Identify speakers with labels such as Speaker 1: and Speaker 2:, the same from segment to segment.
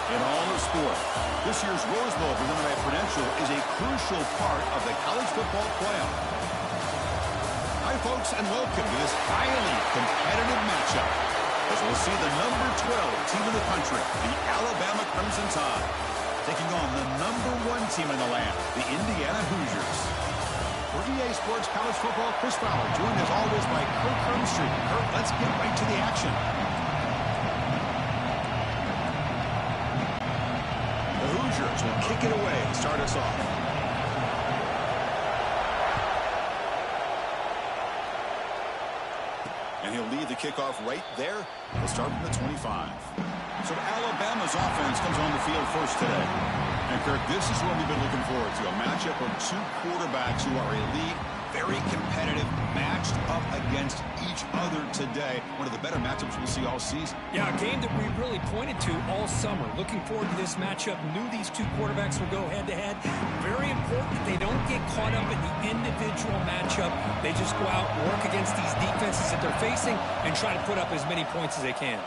Speaker 1: In all of sport, this year's Rose Bowl presented by Prudential is a crucial part of the college football playoff. Hi, folks, and welcome to this highly competitive matchup as we'll see the number 12 team in the country, the Alabama Crimson Tide, taking on the number 1 team in the land, the Indiana Hoosiers. For EA Sports College Football, Chris Fowler, joined as always by Kirk Hermstreet. Kirk, let's get right to the action. The Hoosiers will kick it away to start us off. And he'll lead the kickoff right there. He'll start from the 25. So Alabama's offense comes on the field first today. And Kirk, this is what we've been looking forward to. A matchup of 2 quarterbacks who are elite, very competitive, matched up against each other today. One of the better matchups we'll see all season.
Speaker 2: Yeah, a game that we really pointed to all summer. Looking forward to this matchup. Knew these 2 quarterbacks would go head-to-head. Very important that they don't get caught up in the individual matchup. They just go out, work against these defenses that they're facing, and try to put up as many points as they can.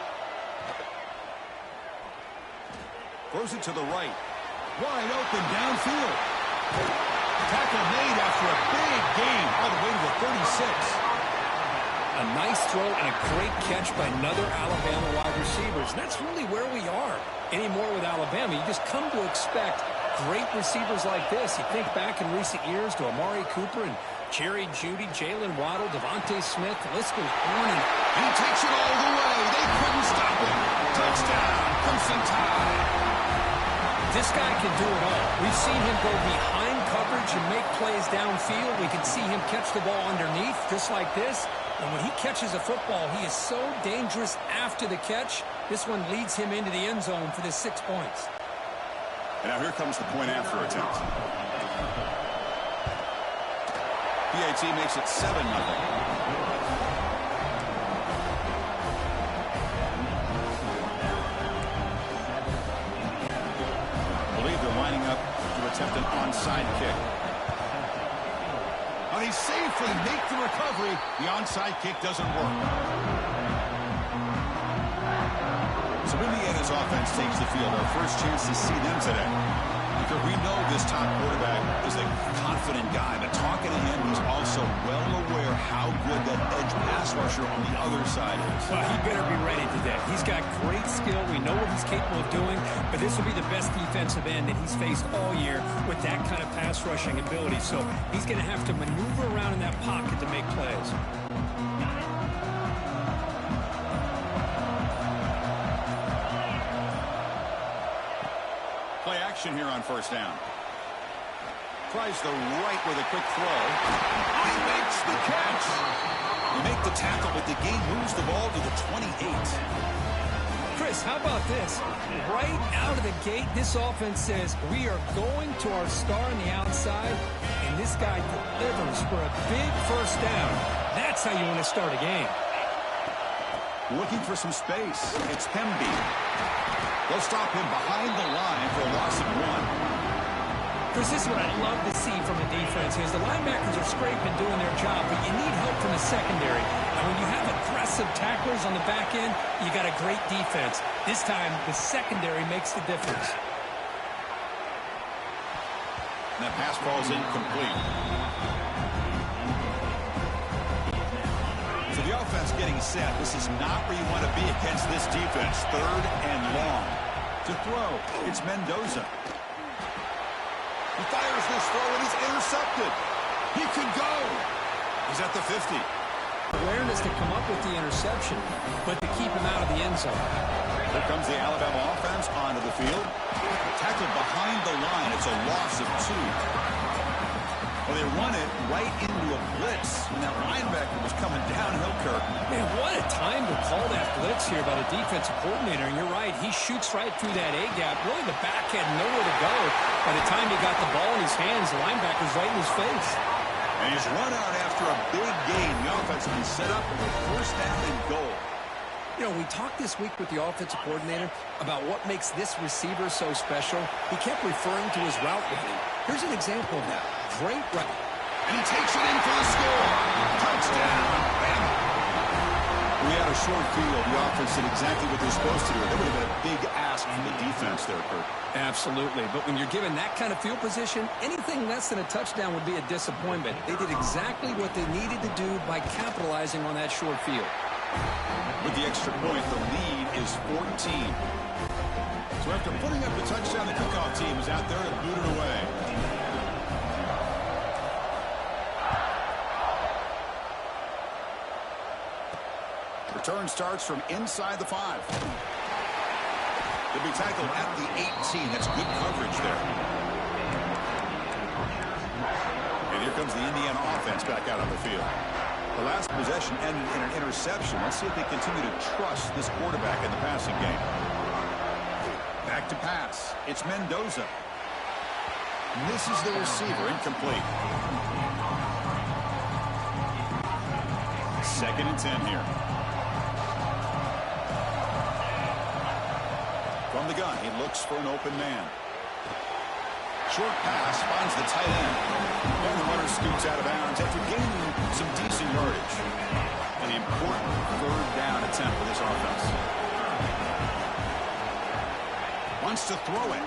Speaker 1: Throws it to the right. Wide open downfield. Tackle made after a big gain all the way to the 36.
Speaker 2: A nice throw and a great catch by another Alabama wide receiver. And that's really where we are anymore with Alabama. You just come to expect great receivers like this. You think back in recent years to Amari Cooper and Jerry Jeudy, Jalen Waddle, Devontae Smith. The list goes on. And
Speaker 1: he takes it all the way. They couldn't stop him. Touchdown, Crimson Tide.
Speaker 2: This guy can do it all. We've seen him go behind coverage and make plays downfield. We can see him catch the ball underneath just like this. And when he catches a football, he is so dangerous after the catch. This one leads him into the end zone for the 6 points.
Speaker 1: And now here comes the point after attempt. PAT makes it 7-0. Lining up to attempt an onside kick. And he safely makes the recovery. The onside kick doesn't work. So Indiana's offense takes the field. Our first chance to see them today. Because we know this top quarterback is a confident guy, but talking to him, he's also well aware how good that edge pass rusher on the other side is.
Speaker 2: Well, he better be ready today. He's got great skill. We know what he's capable of doing, but this will be the best defensive end that he's faced all year with that kind of pass rushing ability. So he's going to have to maneuver around in that pocket to make plays.
Speaker 1: Play action here on first down. Tries the right with a quick throw. He makes the catch. They make the tackle, but the game moves the ball to the 28.
Speaker 2: Chris, how about this? Right out of the gate, this offense says we are going to our star on the outside, and this guy delivers for a big first down. That's how you want to start a game.
Speaker 1: Looking for some space. It's Pemby. They'll stop him behind the line for a loss of 1.
Speaker 2: Chris, this is what I love to see from the defense is the linebackers are scraping, doing their job, but you need help from the secondary. And when you have aggressive tacklers on the back end, you got a great defense. This time, the secondary makes the difference.
Speaker 1: And that pass falls incomplete. So the offense getting set. This is not where you want to be against this defense. 3rd and long. To throw, it's Mendoza. He fires this throw and he's intercepted. He could go. He's at the 50.
Speaker 2: Awareness to come up with the interception, but to keep him out of the end zone.
Speaker 1: Here comes the Alabama offense onto the field. Tackled behind the line. It's a loss of 2. Well, they run it right into a blitz, and that linebacker was coming downhill, Kirk.
Speaker 2: Man, what a time to call that blitz here by the defensive coordinator. And you're right, he shoots right through that A-gap. Really, the back had nowhere to go. By the time he got the ball in his hands, the linebacker's right in his face.
Speaker 1: And he's run out after a big gain. The offense will be set up with 1st down and goal.
Speaker 2: You know, we talked this week with the offensive coordinator about what makes this receiver so special. He kept referring to his route running. Here's an example of that. Great route.
Speaker 1: And he takes it in for the score. Touchdown, Bama. we had a short field, the offense did exactly what they're supposed to do. That would have been a big ask from the defense there, Kurt.
Speaker 2: Absolutely. But when you're given that kind of field position, anything less than a touchdown would be a disappointment. They did exactly what they needed to do by capitalizing on that short field.
Speaker 1: With the extra point, the lead is 14. So after putting up the touchdown, the kickoff team is out there to boot it away. Return starts from inside the 5. They'll be tackled at the 18. That's good coverage there. And here comes the Indiana offense back out on the field. The last possession ended in an interception. Let's see if they continue to trust this quarterback in the passing game. Back to pass. It's Mendoza. Misses the receiver. Incomplete. 2nd and 10 here. From the gun, he looks for an open man. Short pass finds the tight end. And the runner scoots out of bounds after gaining some decent yardage. An important 3rd down attempt for this offense. Wants to throw it.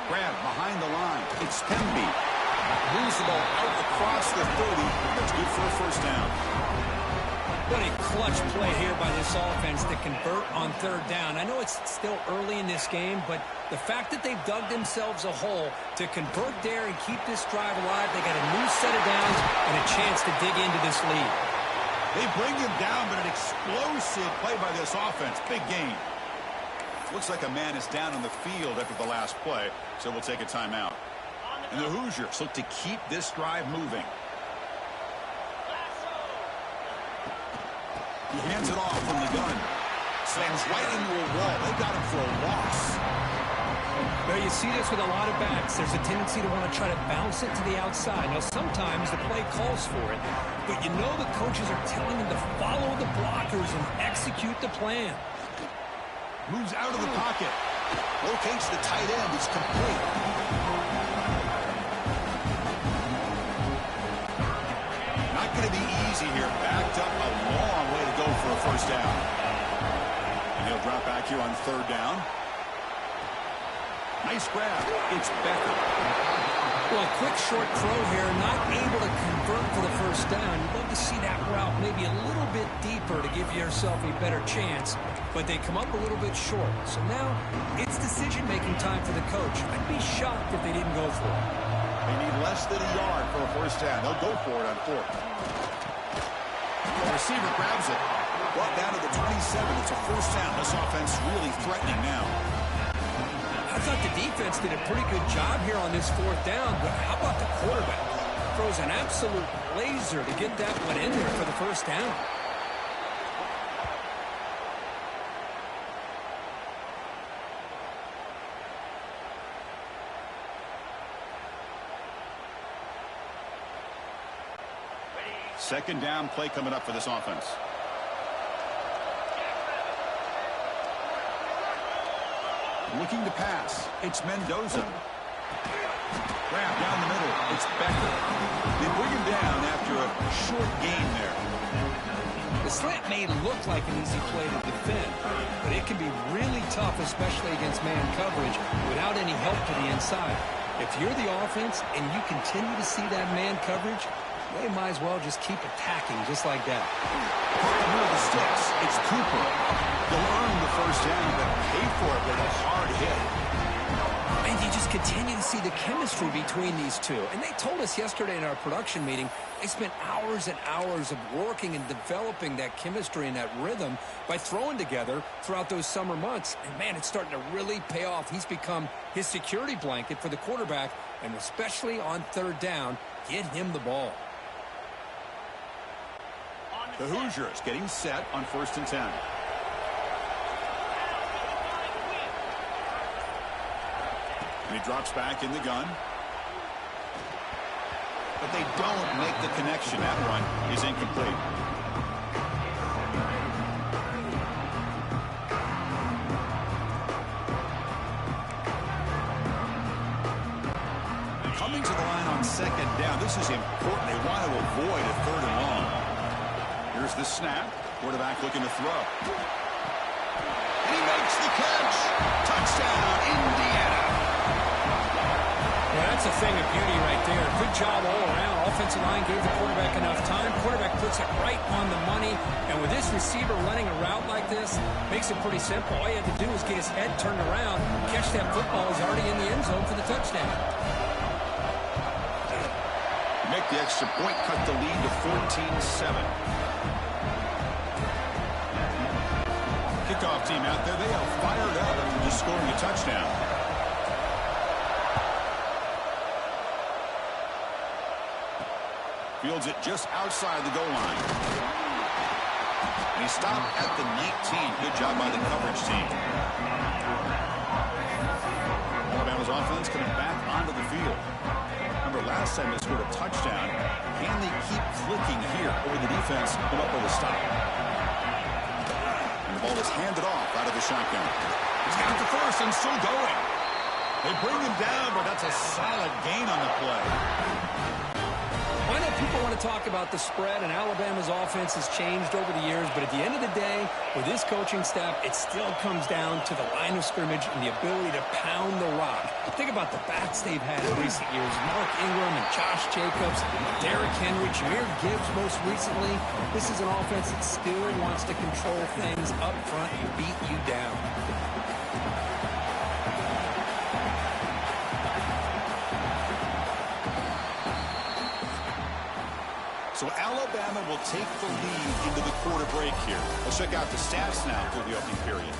Speaker 1: Grab behind the line. It's Temby. Moves the ball out across the 30. That's good for a 1st down.
Speaker 2: What a clutch play here by this offense to convert on 3rd down. I know it's still early in this game, but the fact that they've dug themselves a hole to convert there and keep this drive alive, they got a new set of downs and a chance to dig into this lead.
Speaker 1: They bring him down, but an explosive play by this offense. Big gain. Looks like a man is down on the field after the last play, so we'll take a timeout. And the Hoosiers look to keep this drive moving. He hands it off from the gun. Slams right into a wall. They got him for a loss.
Speaker 2: Well, you see this with a lot of backs. There's a tendency to want to try to bounce it to the outside. Now, sometimes the play calls for it, but you know the coaches are telling them to follow the blockers and execute the plan.
Speaker 1: Moves out of the pocket. Locates the tight end. It's complete. Not going to be easy here. Backed up a long way to go for a 1st down. And he'll drop back here on 3rd down. Nice grab. It's Becker.
Speaker 2: Well, a quick short throw here, not able to convert for the 1st down. You'd love to see that route maybe a little bit deeper to give yourself a better chance, but they come up a little bit short. So now it's decision-making time for the coach. I'd be shocked if they didn't go for it.
Speaker 1: They need less than a yard for a 1st down. They'll go for it on 4th. The receiver grabs it. Brought down to the 27. It's a 1st down. This offense really threatening now.
Speaker 2: I thought the defense did a pretty good job here on this 4th down, but how about the quarterback? Throws an absolute laser to get that one in there for the 1st down.
Speaker 1: Second down play coming up for this offense. Looking to pass. It's Mendoza. Grab down the middle. It's Becker. They bring him down after a short gain there.
Speaker 2: The slant may look like an easy play to defend, but it can be really tough, especially against man coverage, without any help to the inside. If you're the offense and you continue to see that man coverage, they might as well just keep attacking just like that.
Speaker 1: Under the sticks, it's Cooper. They'll earn the 1st down, but pay for it with a hard hit.
Speaker 2: And you just continue to see the chemistry between these two. And they told us yesterday in our production meeting, they spent hours and hours of working and developing that chemistry and that rhythm by throwing together throughout those summer months. And, man, it's starting to really pay off. He's become his security blanket for the quarterback, and especially on 3rd down, get him the ball.
Speaker 1: The Hoosiers getting set on 1st and 10. And he drops back in the gun. But they don't make the connection. That one is incomplete. Coming to the line on 2nd down. This is important. They want to avoid a 3rd and long. Here's the snap. Quarterback looking to throw. And he makes the catch. Touchdown, Indiana.
Speaker 2: Well, that's a thing of beauty right there. Good job all around. Offensive line gave the quarterback enough time. Quarterback puts it right on the money. And with this receiver running a route like this, makes it pretty simple. All you have to do is get his head turned around, catch that football. He's already in the end zone for the touchdown.
Speaker 1: Make the extra point, cut the lead to 14-7. Kickoff team out there, they are fired up after just scoring a touchdown. Fields it just outside the goal line. And he stopped at the 19. Good job by the coverage team. Alabama's offense coming back onto the field. Remember, last time they scored a touchdown. Can they keep clicking here over the defense? Come up with a stop. And the ball is handed off out of the shotgun. He's got the first and still going. They bring him down, but that's a solid gain on the play.
Speaker 2: I know people want to talk about the spread, and Alabama's offense has changed over the years, but at the end of the day, with this coaching staff, it still comes down to the line of scrimmage and the ability to pound the rock. Think about the backs they've had in recent years. Mark Ingram and Josh Jacobs, Derrick Henry, Jahmyr Gibbs most recently. This is an offense that still wants to control things up front and beat you down.
Speaker 1: So Alabama will take the lead into the quarter break here. Let's check out the stats now for the opening period.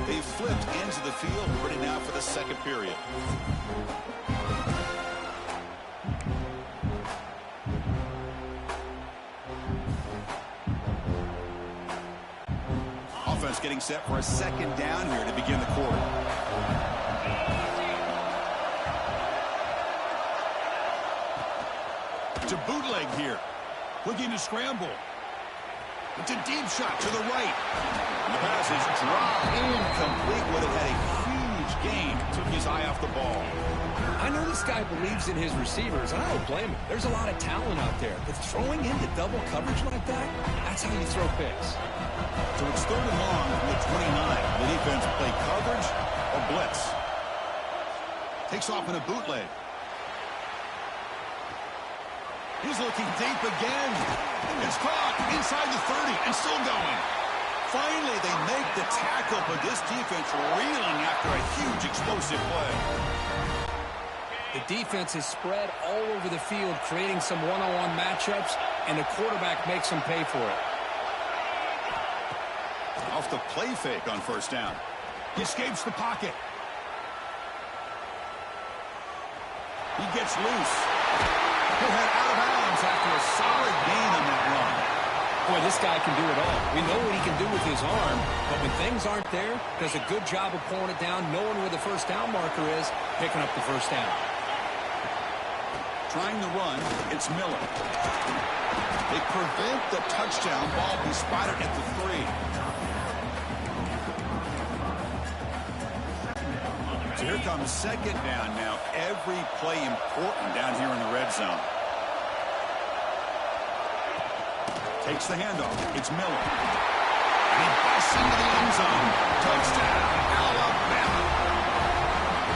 Speaker 1: They flipped ends of the field, ready now for the second period. Offense getting set for a second down here to begin the quarter. To bootleg here. Looking to scramble. It's a deep shot to the right. And the pass is dropped incomplete. Would have had a huge gain. Took his eye off the ball.
Speaker 2: I know this guy believes in his receivers, and I don't blame him. There's a lot of talent out there. But throwing into double coverage like that, that's how you throw picks.
Speaker 1: So it's third and long from the 29. The defense play coverage or blitz. Takes off in a bootleg. He's looking deep again. It's caught inside the 30 and still going. Finally, they make the tackle, but this defense reeling after a huge explosive play.
Speaker 2: The defense is spread all over the field, creating some one-on-one matchups, and the quarterback makes them pay for it.
Speaker 1: Off the play fake on first down. He escapes the pocket. He gets loose. He'll head out of bounds after a solid gain on that run.
Speaker 2: Boy, this guy can do it all. We know what he can do with his arm, but when things aren't there, does a good job of pulling it down, knowing where the first down marker is, picking up the first down.
Speaker 1: Trying the run, it's Miller. They prevent the touchdown. Ball be spotted at the 3. So here comes second down now. Every play important down here in the red zone. Takes the handoff. It's Miller. And he busts into the end zone. Touchdown, Alabama.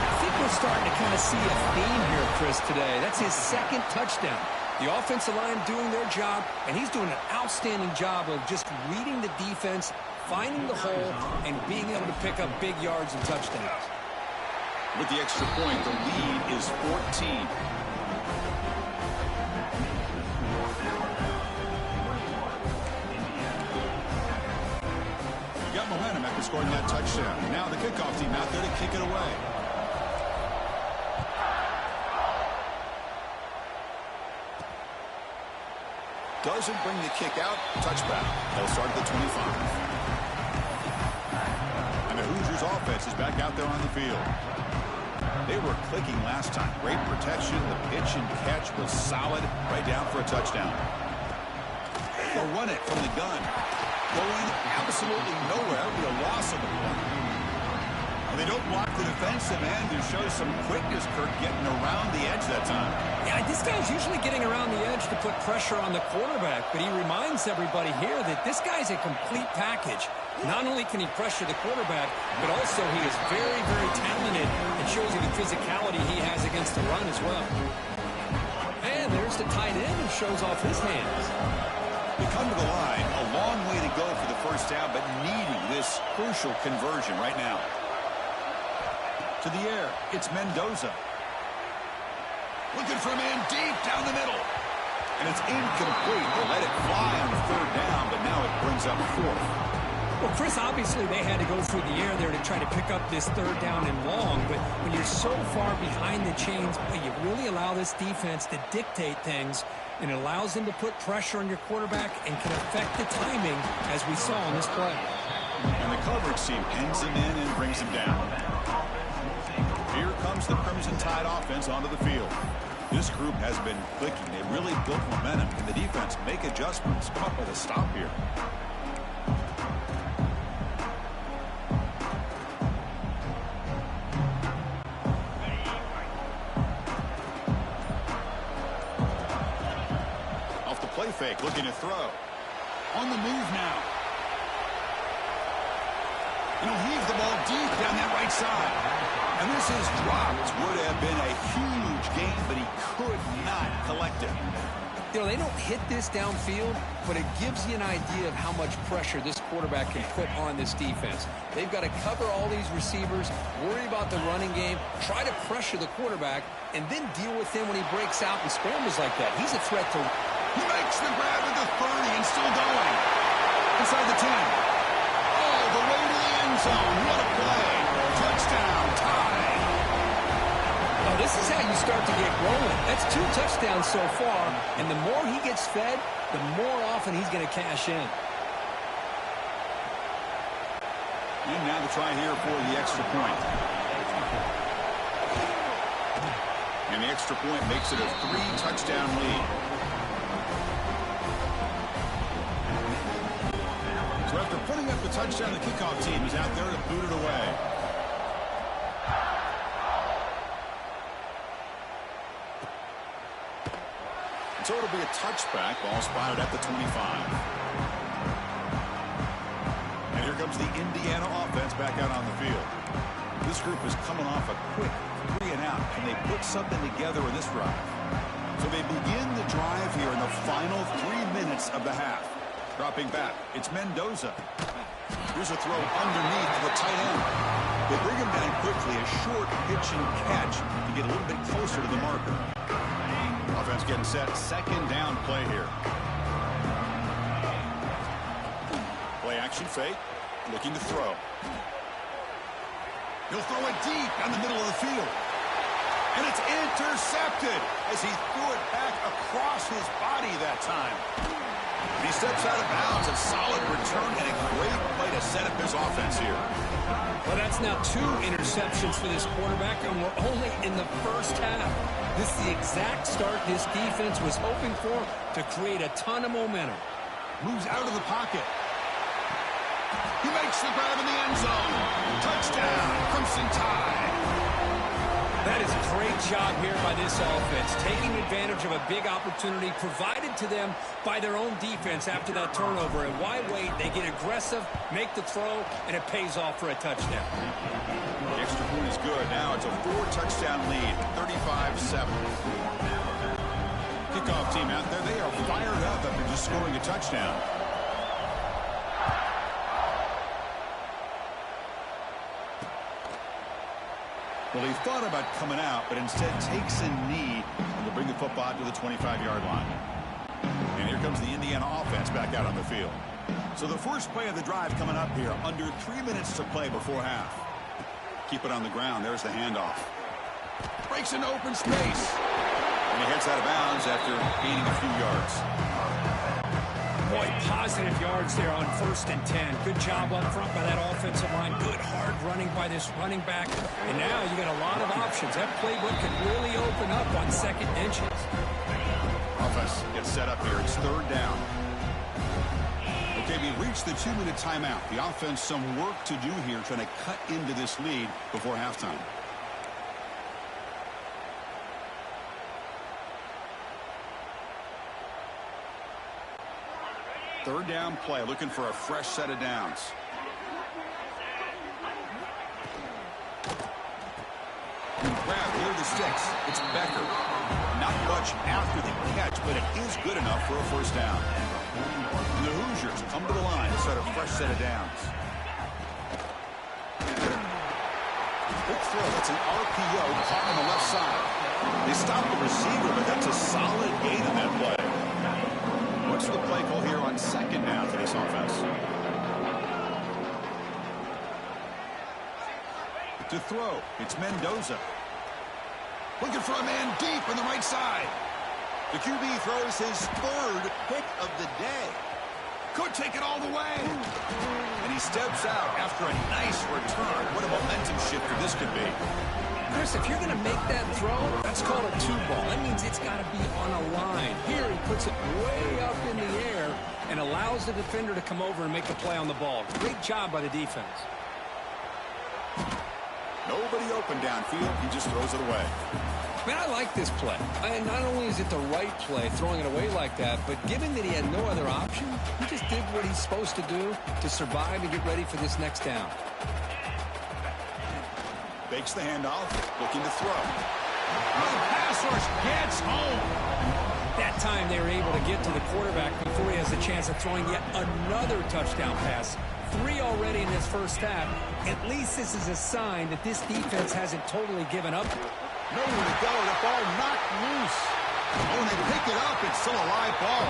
Speaker 2: I think we're starting to kind of see a theme here, Chris, today. That's his second touchdown. The offensive line doing their job, and he's doing an outstanding job of just reading the defense, finding the hole, and being able to pick up big yards and touchdowns.
Speaker 1: With the extra point, the lead is 14. You got momentum after scoring that touchdown. Now the kickoff team out there to kick it away. Doesn't bring the kick out. Touchback. They'll start at the 25. And the Hoosiers offense is back out there on the field. They were clicking last time. Great protection. The pitch and catch was solid. Right down for a touchdown. They'll run it from the gun. going absolutely nowhere. It'll be a loss of the ball. They don't block the defensive end. There shows some quickness, Kirk, getting around the edge that time.
Speaker 2: Yeah, this guy's usually getting around the edge to put pressure on the quarterback, but he reminds everybody here that this guy's a complete package. Not only can he pressure the quarterback, but also he is very, very talented and shows you the physicality he has against the run as well. And there's the tight end who shows off his hands.
Speaker 1: They come to the line, a long way to go for the first down, but needing this crucial conversion right now. To the air, it's Mendoza. Looking for a man deep down the middle. And it's incomplete. They let it fly on the third down, but now it brings up fourth.
Speaker 2: Well, Chris, obviously they had to go through the air there to try to pick up this third down and long, but when you're so far behind the chains, you really allow this defense to dictate things, and it allows them to put pressure on your quarterback and can affect the timing, as we saw on this play.
Speaker 1: And the coverage team ends him in and brings him down. Here comes the Crimson Tide offense onto the field. This group has been clicking. They really built momentum. Can the defense make adjustments? Come up with a stop here. Off the play fake, looking to throw. On the move now. And he'll heave the ball deep down that right side. And this is dropped. Would have been a huge gain, but he could not collect it.
Speaker 2: You know, they don't hit this downfield, but it gives you an idea of how much pressure this quarterback can put on this defense. They've got to cover all these receivers, worry about the running game, try to pressure the quarterback, and then deal with him when he breaks out and scrambles like that. He's a threat to...
Speaker 1: He makes the grab at the 30 and still going. Inside the 10. All the way to the end zone. What a play. Touchdown, Tide.
Speaker 2: Now, this is how you start to get rolling. That's 2 touchdowns so far, and the more he gets fed, the more often he's going to cash in.
Speaker 1: And now the try here for the extra point. And the extra point makes it a 3-touchdown lead. So after putting up the touchdown, the kickoff team is out there to boot it away. So it'll be a touchback. Ball spotted at the 25. And here comes the Indiana offense back out on the field. This group is coming off a quick 3 and out, and they put something together in this drive. So they begin the drive here in the final 3 minutes of the half. Dropping back, it's Mendoza. Here's a throw underneath to the tight end. They bring him down quickly, a short pitch and catch to get a little bit closer to the marker. Offense getting set, second down play here. Play action fake, looking to throw. He'll throw it deep down the middle of the field. And it's intercepted as he threw it back across his body that time. And he steps out of bounds. A solid return and a great play to set up his offense here.
Speaker 2: Well, that's now 2 interceptions for this quarterback, and we're only in the first half. This is the exact start this defense was hoping for to create a ton of momentum.
Speaker 1: Moves out of the pocket. He makes the grab in the end zone. Touchdown, Crimson Tide.
Speaker 2: That is a great job here by this offense, taking advantage of a big opportunity provided to them by their own defense after that turnover. And why wait? They get aggressive, make the throw, and it pays off for a touchdown.
Speaker 1: The extra point is good. Now it's a 4-touchdown lead, 35-7. Kickoff team out there, they are fired up after just scoring a touchdown. Well, he thought about coming out, but instead takes a knee to bring the football to the 25-yard line. And here comes the Indiana offense back out on the field. So the first play of the drive coming up here, under 3 minutes to play before half. Keep it on the ground. There's the handoff. Breaks into open space. And he heads out of bounds after gaining a few yards.
Speaker 2: Boy, positive yards there on 1st and 10. Good job up front by that offensive line. Good hard running by this running back. And now you got a lot of options. That playbook can really open up on second inches.
Speaker 1: Offense gets set up here. It's 3rd down. Okay, Okay, we've reached the 2-minute timeout. The offense some work to do here trying to cut into this lead before halftime. Third down play, looking for a fresh set of downs. Grab near the sticks. It's Becker. Not much after the catch, but it is good enough for a first down. The Hoosiers come to the line to set a fresh set of downs. Quick throw. That's an RPO caught on the left side. They stop the receiver, but that's a solid gain in that play. What's the play call here on second down for this offense? To throw, it's Mendoza. Looking for a man deep on the right side. The QB throws his third pick of the day. Could take it all the way. And he steps out after a nice return. What a momentum shifter this could be.
Speaker 2: Chris, if you're going to make that throw, that's called a two-ball. That means it's got to be on a line. Here, he puts it way up in the air and allows the defender to come over and make the play on the ball. Great job by the defense.
Speaker 1: Nobody open downfield. He just throws it away.
Speaker 2: Man, I like this play. And not only is it the right play, throwing it away like that, but given that he had no other option, he just did what he's supposed to do to survive and get ready for this next down.
Speaker 1: Fakes the handoff, looking to throw. The pass rush gets home.
Speaker 2: That time they were able to get to the quarterback before he has a chance of throwing yet another touchdown pass. 3 already in this first half. At least this is a sign that this defense hasn't totally given up.
Speaker 1: Nowhere to go. The ball knocked loose. Oh, and they pick it up. It's still a live ball.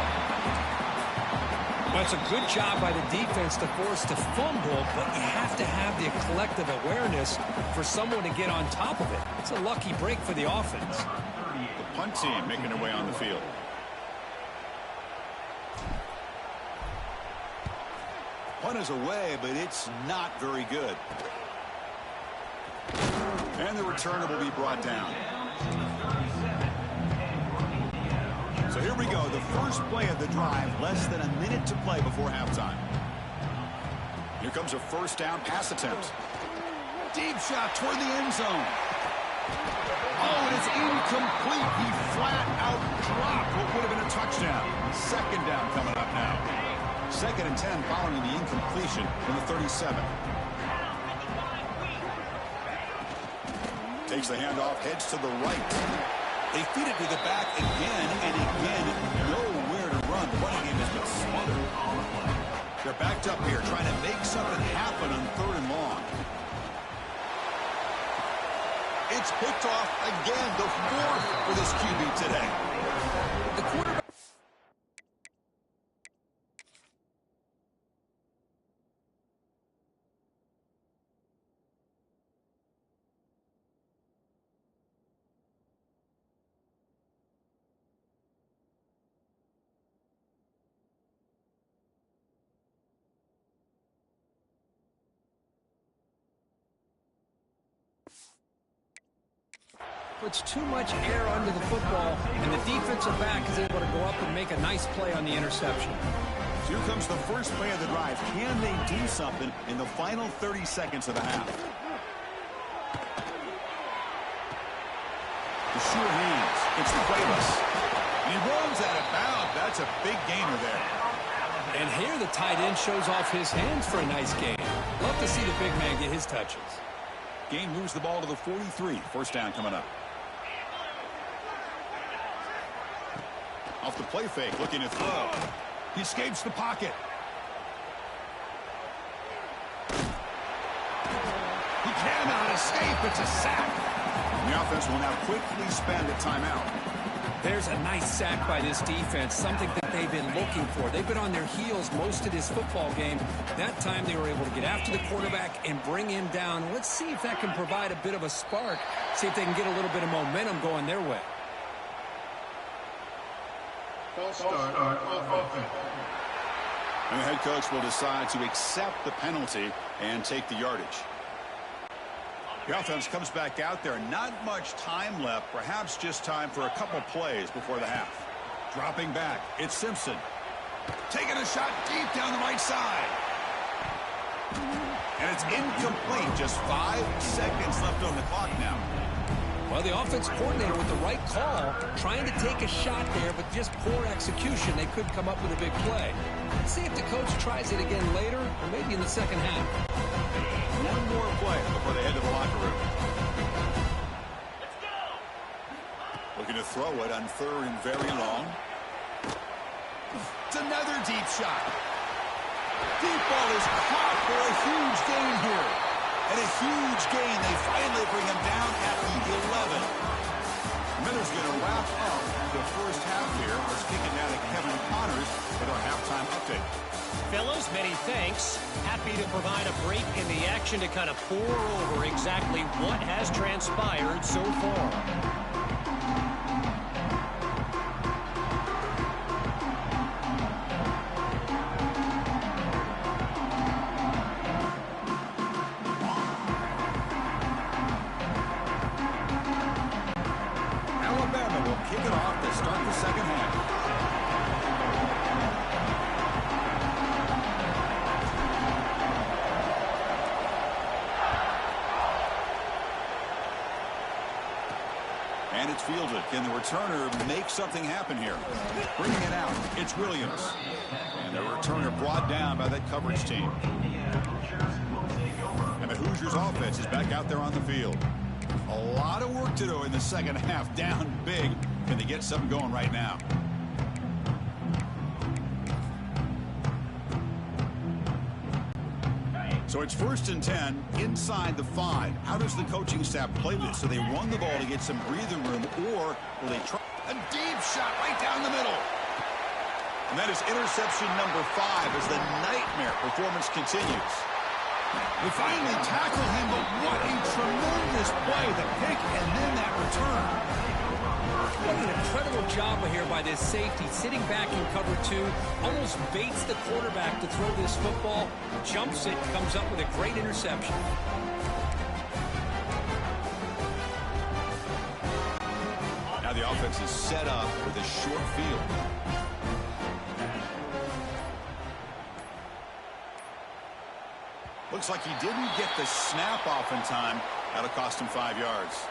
Speaker 2: Well, it's a good job by the defense to force the fumble, but you have to have the collective awareness for someone to get on top of it. It's a lucky break for the offense.
Speaker 1: The punt team making their way on the field. Punt is away, but it's not very good. And the returner will be brought down. So here we go, the first play of the drive, less than a minute to play before halftime. Here comes a first down pass attempt. Deep shot toward the end zone. Oh, and it's incomplete. He flat out dropped what would have been a touchdown. Second down coming up now. 2nd and 10 following the incompletion from the 37. Takes the handoff, heads to the right. They feed it to the back again and again. Nowhere to run. The running game has been smothered. They're backed up here trying to make something happen on 3rd and long. It's picked off again, the 4th for this QB today. The quarterback.
Speaker 2: Puts too much air under the football, and the defensive back is able to go up and make a nice play on the interception.
Speaker 1: So here comes the first play of the drive. Can they do something in the final 30 seconds of the half? The sure hands. It's the Cuevas. And he rolls out of bounds. That's a big gainer there.
Speaker 2: And here the tight end shows off his hands for a nice gain. Love to see the big man get his touches.
Speaker 1: Gain moves the ball to the 43. First down coming up. Off the play fake, looking to throw. He escapes the pocket. He cannot escape. It's a sack. And the offense will now quickly spend a timeout.
Speaker 2: There's a nice sack by this defense, something that they've been looking for. They've been on their heels most of this football game. That time they were able to get after the quarterback and bring him down. Let's see if that can provide a bit of a spark, see if they can get a little bit of momentum going their way.
Speaker 1: And the head coach will decide to accept the penalty and take the yardage. The offense comes back out there. Not much time left. Perhaps just time for a couple plays before the half. Dropping back, it's Simpson. Taking a shot deep down the right side. And it's incomplete. Just 5 seconds left on the clock now.
Speaker 2: Well, the offense coordinator with the right call, trying to take a shot there, but just poor execution. They couldn't come up with a big play. Let's see if the coach tries it again later, or maybe in the second half.
Speaker 1: One more play before they head to the locker room. Looking to throw it on 3rd and very long. It's another deep shot. Deep ball is caught for a huge gain here. And a huge gain. They finally bring him down at the 11. Miller's going to wrap up the first half here. Let's kick it down to Kevin Connors with our halftime update.
Speaker 3: Fellas, many thanks. Happy to provide a break in the action to kind of pour over exactly what has transpired so far.
Speaker 1: Kick it off to start the second half. And it's fielded. Can the returner make something happen here? Bringing it out, it's Williams. And the returner brought down by that coverage team. And the Hoosiers offense is back out there on the field. A lot of work to do in the second half. Down big. Can they get something going right now? So it's 1st and 10 inside the 5. How does the coaching staff play this? So they run the ball to get some breathing room, or will they try a deep shot right down the middle? And that is interception number 5 as the nightmare performance continues. They finally tackle him, but what a tremendous play. The pick and then that return.
Speaker 2: What an incredible job here by this safety, sitting back in cover 2, almost baits the quarterback to throw this football, jumps it, comes up with a great interception.
Speaker 1: Now the offense is set up with a short field. Looks like he didn't get the snap off in time. That'll cost him 5 yards.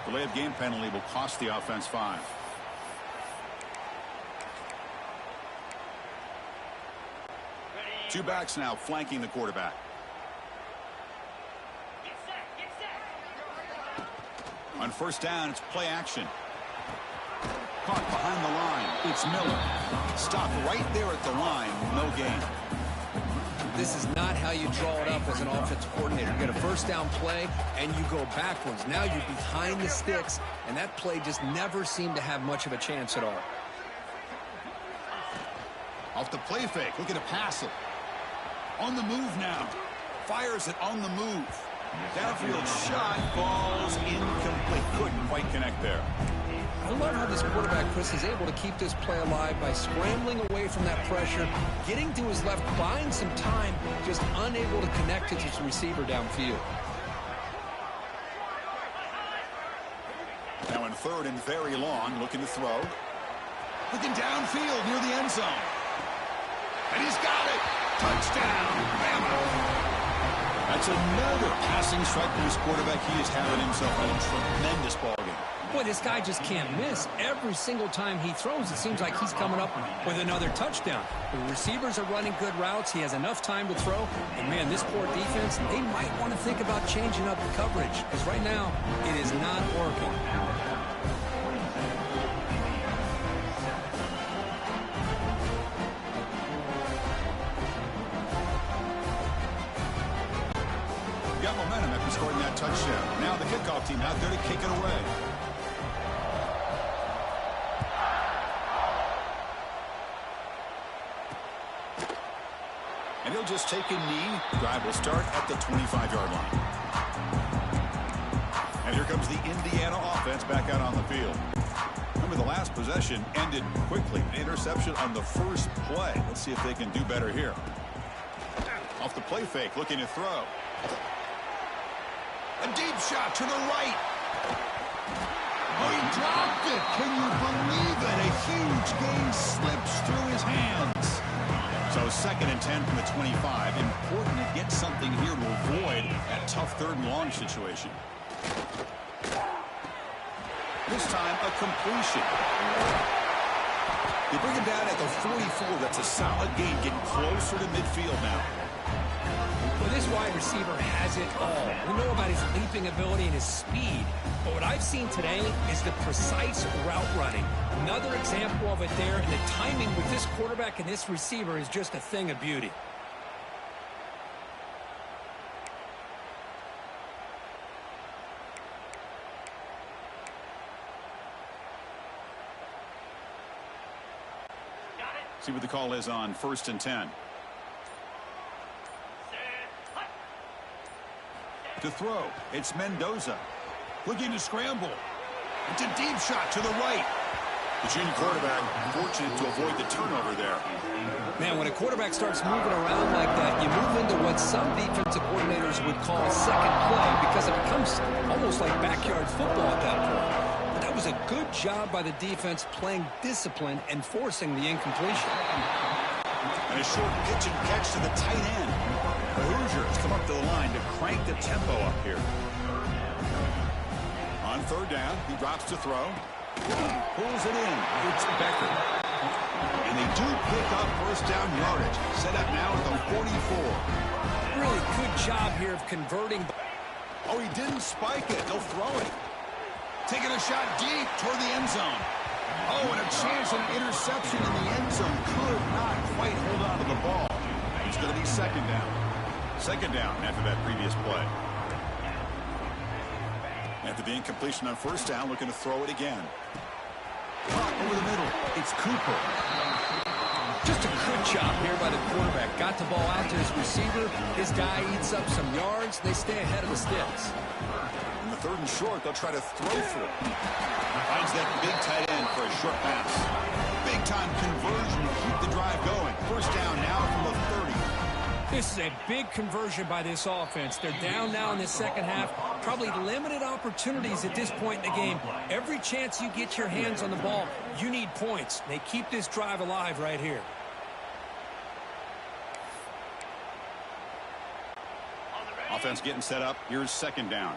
Speaker 1: Delay of game penalty will cost the offense 5. Two backs now flanking the quarterback. On 1st down, it's play action. Caught behind the line. It's Miller. Stopped right there at the line. No gain.
Speaker 2: This is not how you draw it up as an offensive coordinator. You get a 1st down play, and you go backwards. Now you're behind the sticks, and that play just never seemed to have much of a chance at all.
Speaker 1: Off the play fake. Looking to pass it. On the move now. Fires it on the move. Downfield shot. Falls incomplete. Couldn't quite connect there.
Speaker 2: I love how this quarterback, Chris, is able to keep this play alive by scrambling away from that pressure, getting to his left, buying some time, just unable to connect to his receiver downfield.
Speaker 1: Now in 3rd and very long, looking to throw. Looking downfield near the end zone. And he's got it. Touchdown, Bama. That's another passing strike for this quarterback. He is having himself a tremendous ballgame.
Speaker 2: Boy, this guy just can't miss. Every single time he throws, it seems like he's coming up with another touchdown. The receivers are running good routes. He has enough time to throw. And, man, this poor defense, they might want to think about changing up the coverage, because right now it is not working.
Speaker 1: Got momentum after scoring that touchdown. Now the kickoff team out there to kick it away. And he'll just take a knee. Drive will start at the 25-yard line. And here comes the Indiana offense back out on the field. Remember, the last possession ended quickly. An interception on the first play. Let's see if they can do better here. Off the play fake, looking to throw. A deep shot to the right. Oh, he dropped it. Can you believe it? A huge gain slips through his hands. So 2nd and 10 from the 25. Important to get something here to avoid that tough 3rd and long situation. This time, a completion. They bring him down at the 44. That's a solid gain, getting closer to midfield now.
Speaker 2: Well, this wide receiver has it all. We know about his leaping ability and his speed, but what I've seen today is the precise route running. Another example of it there, and the timing with this quarterback and this receiver is just a thing of beauty.
Speaker 1: See what the call is on 1st and 10. To throw, it's Mendoza. Looking to scramble. It's a deep shot to the right. The junior quarterback fortunate to avoid the turnover there.
Speaker 2: Man, when a quarterback starts moving around like that, you move into what some defensive coordinators would call second play because it becomes almost like backyard football at that point. But that was a good job by the defense playing discipline and forcing the incompletion.
Speaker 1: And a short pitch and catch to the tight end. The Hoosiers come up to the line to crank the tempo up here. On 3rd down, he drops to throw. Pulls it in. It's Becker. And they do pick up 1st down yardage. Set up now at the 44.
Speaker 2: Really good job here of converting.
Speaker 1: Oh, he didn't spike it. They'll throw it. Taking a shot deep toward the end zone. Oh, and a chance at an interception in the end zone. Could not quite hold on to the ball. It's going to be 2nd down. 2nd down after that previous play. After the incompletion on 1st down, looking to throw it again. Caught over the middle. It's Cooper.
Speaker 2: Just a good job here by the quarterback. Got the ball out to his receiver. His guy eats up some yards. They stay ahead of the sticks.
Speaker 1: In the 3rd and short, they'll try to throw for it. Finds that big tight end for a short pass. Big-time conversion to keep the drive going. 1st down now from the 30.
Speaker 2: This is a big conversion by this offense. They're down now in the 2nd half. Probably limited opportunities at this point in the game. Every chance you get your hands on the ball, you need points. They keep this drive alive right here.
Speaker 1: Offense getting set up. Here's 2nd down.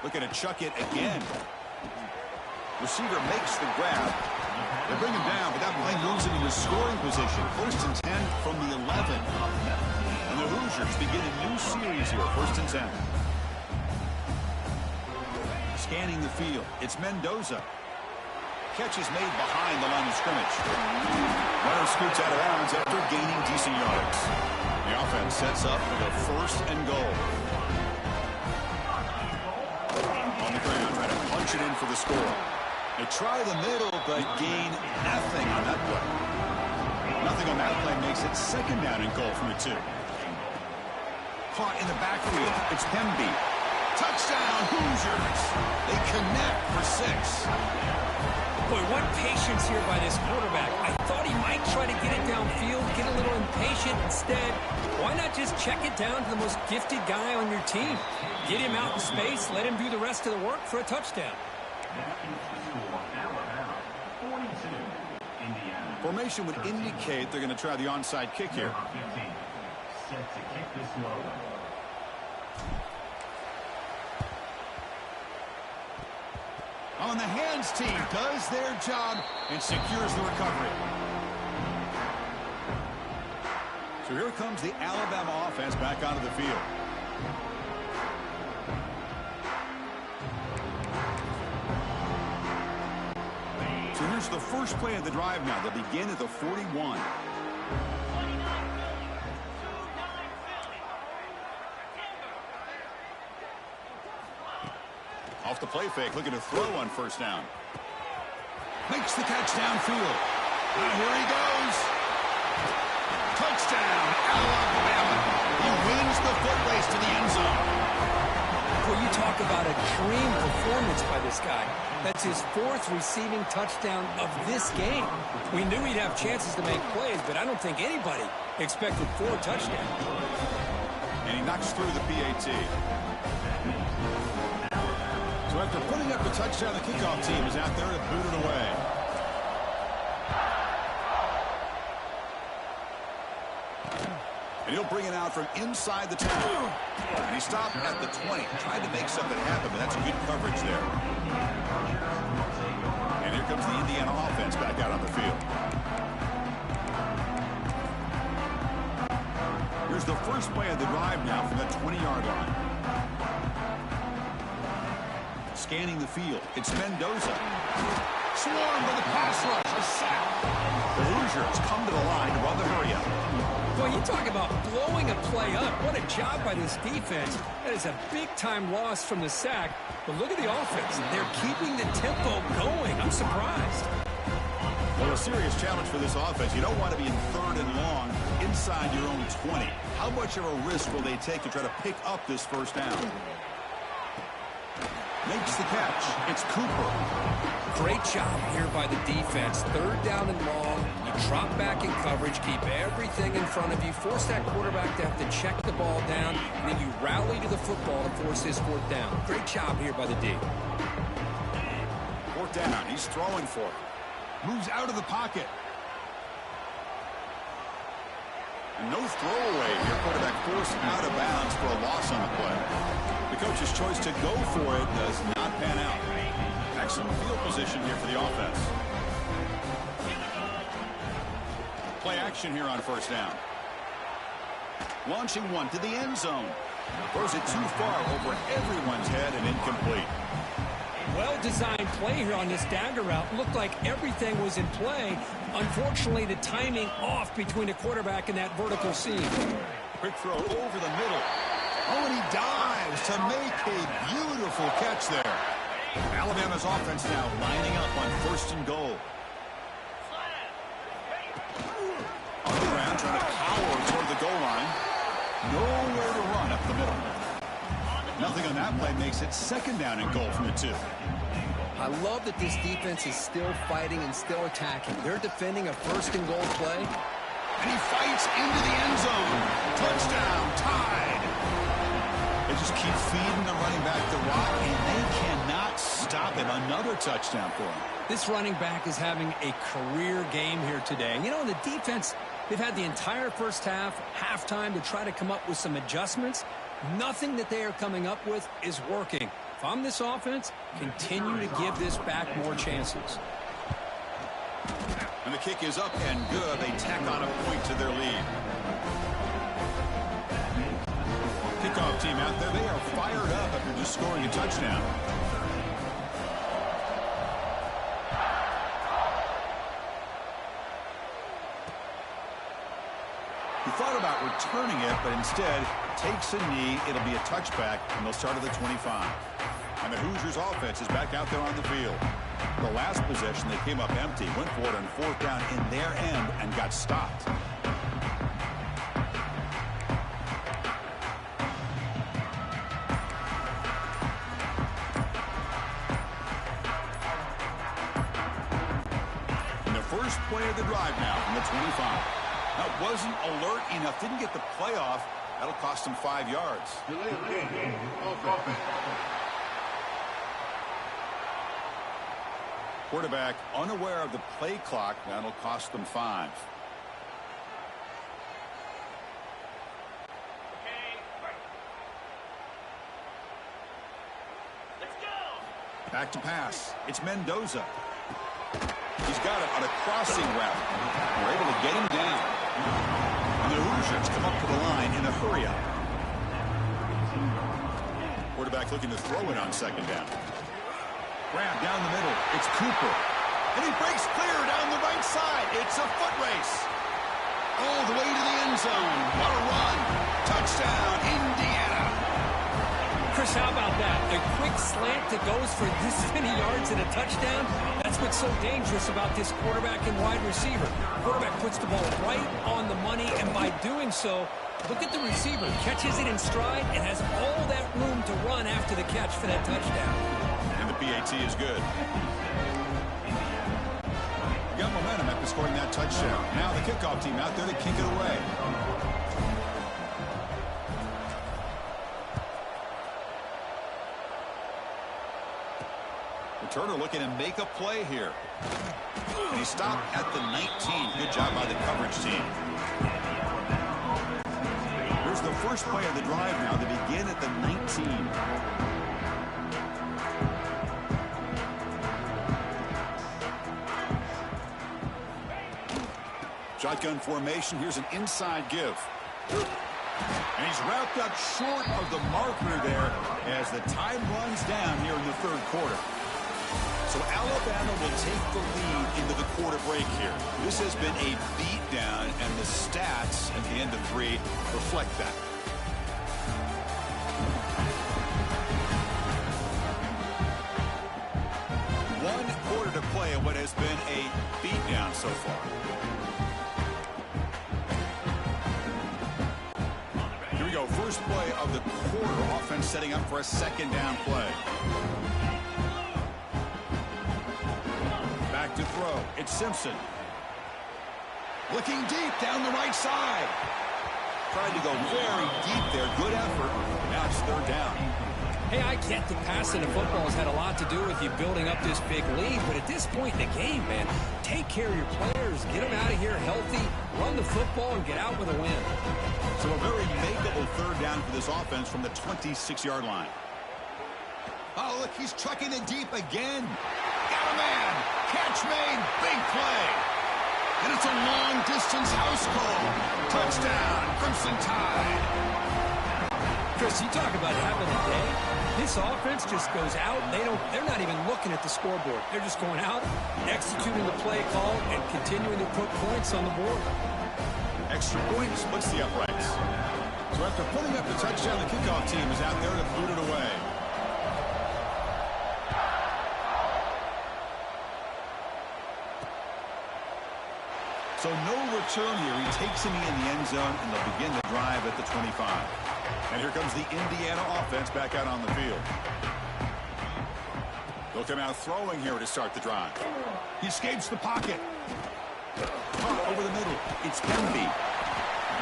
Speaker 1: Looking to chuck it again. Receiver makes the grab. They bring him down, but that play moves him into scoring position. 1st and 10 from the 11. And the Hoosiers begin a new series here. 1st and 10. Scanning the field. It's Mendoza. Catch is made behind the line of scrimmage. Runner scoots out of bounds after gaining decent yards. The offense sets up for the 1st and goal. On the ground, trying to punch it in for the score. They try the middle, but gain nothing on that play. Nothing on that play makes it 2nd down and goal from the 2. Caught in the backfield. It's Hemby. Touchdown, Hoosiers. They connect for 6.
Speaker 2: Boy, what patience here by this quarterback. I thought he might try to get it downfield, get a little impatient. Instead, why not just check it down to the most gifted guy on your team? Get him out in space, let him do the rest of the work for a touchdown.
Speaker 1: Formation would indicate they're going to try the onside kick here. On the hands team does their job and secures the recovery. So here comes the Alabama offense back onto the field. So here's the first play of the drive now. They'll begin at the 41. Off the play fake, looking to throw on 1st down. Makes the catch downfield. Now here he goes. Touchdown, Alabama. He wins the foot race to the end zone.
Speaker 2: Well, you talk about a dream performance by this guy. That's his 4th receiving touchdown of this game. We knew he'd have chances to make plays, but I don't think anybody expected 4 touchdowns.
Speaker 1: And he knocks through the PAT. So after putting up the touchdown, the kickoff team is out there to boot it away. And he'll bring it out from inside the 10. And he stopped at the 20. Tried to make something happen, but that's good coverage there. And here comes the Indiana offense back out on the field. Here's the first play of the drive now from the 20-yard line. Scanning the field, it's Mendoza. Swarmed by the pass rush, a sack. The Hoosiers come to the line to run the hurry-up.
Speaker 2: Boy, you talk about blowing a play up. What a job by this defense. That is a big-time loss from the sack. But look at the offense. They're keeping the tempo going. I'm surprised.
Speaker 1: Well, a serious challenge for this offense. You don't want to be in 3rd and long inside your own 20. How much of a risk will they take to try to pick up this first down? Makes the catch. It's Cooper.
Speaker 2: Great job here by the defense. 3rd down and long. You drop back in coverage, keep everything in front of you, force that quarterback to have to check the ball down, and then you rally to the football to force his 4th down. Great job here by the D.
Speaker 1: 4th down. He's throwing for it. Moves out of the pocket. And no throwaway here. Quarterback forced out of bounds for a loss on the play. The coach's choice to go for it does not pan out. Excellent field position here for the offense. Play action here on 1st down. Launching one to the end zone. Throws it too far over everyone's head and incomplete.
Speaker 2: Well-designed play here on this dagger route. Looked like everything was in play. Unfortunately, the timing off between the quarterback and that vertical seam.
Speaker 1: Quick throw over the middle. Oh, and he dives to make a beautiful catch there. Alabama's offense now lining up on 1st and goal. On the ground, trying to power toward the goal line. Nowhere to run up the middle. Nothing on that play makes it 2nd down and goal from the 2.
Speaker 2: I love that this defense is still fighting and still attacking. They're defending a 1st and goal play.
Speaker 1: And he fights into the end zone. Touchdown, tied. They just keep feeding the running back the rock, and they cannot stop him. Another touchdown for him.
Speaker 2: This running back is having a career game here today. You know, the defense, they've had the entire first half, halftime, to try to come up with some adjustments. Nothing that they are coming up with is working. If I'm this offense, continue to give this back more chances.
Speaker 1: And the kick is up and good. They tack on a point to their lead. Kickoff team out there. They are fired up after just scoring a touchdown. He thought about returning it, but instead takes a knee. It'll be a touchback, and they'll start at the 25. And the Hoosiers offense is back out there on the field. The last possession, they came up empty, went for it on 4th down in their end and got stopped. And the first play of the drive now from the 25. That wasn't alert enough, didn't get the play off. That'll cost him 5 yards. Quarterback unaware of the play clock. That'll cost them 5. Back to pass. It's Mendoza. He's got it on a crossing route. We're able to get him down. And the Hoosiers come up to the line in a hurry-up. Quarterback looking to throw it on 2nd down. Grab down the middle. It's Cooper. And he breaks clear down the right side. It's a foot race. All the way to the end zone. What a run. Touchdown, Indiana.
Speaker 2: Chris, how about that? A quick slant that goes for this many yards and a touchdown. That's what's so dangerous about this quarterback and wide receiver. Quarterback puts the ball right on the money, and by doing so, look at the receiver. Catches it in stride and has all that room to run after the catch for that touchdown.
Speaker 1: And the PAT is good. Got momentum after scoring that touchdown. Now the kickoff team out there to kick it away. returner looking to make a play here. And he stopped at the 19. Good job by the coverage team. Here's the first play of the drive now. They begin at the 19. Shotgun formation. Here's an inside give. And he's wrapped up short of the marker there as the time runs down here in the third quarter. So Alabama will take the lead into the quarter break here. This has been a beatdown, and the stats at the end of 3 reflect that. One quarter to play in what has been a beatdown so far. Here we go. First play of the quarter. Offense setting up for a second down play. Back to throw. It's Simpson. Looking deep down the right side. Tried to go very deep there. Good effort. Now it's third down.
Speaker 2: Hey, I get the passing of football has had a lot to do with you building up this big lead, but at this point in the game, man, take care of your players, get them out of here healthy, run the football, and get out with a win.
Speaker 1: So a very makeable third down for this offense from the 26-yard line. Oh, look, he's trucking it deep again. Got a man. Catch made. Big play. And it's a long-distance house call. Touchdown, Crimson Tide.
Speaker 2: Chris, you talk about having a day. This offense just goes out. They're not even looking at the scoreboard. They're just going out, executing the play call, and continuing to put points on the board.
Speaker 1: Extra point splits the uprights. So after putting up the touchdown, the kickoff team is out there to boot it away. So no return here. He takes him in the end zone, and they'll begin the drive at the 25. And here comes the Indiana offense back out on the field. They'll come out throwing here to start the drive. He escapes the pocket. Caught over the middle. It's Hemby.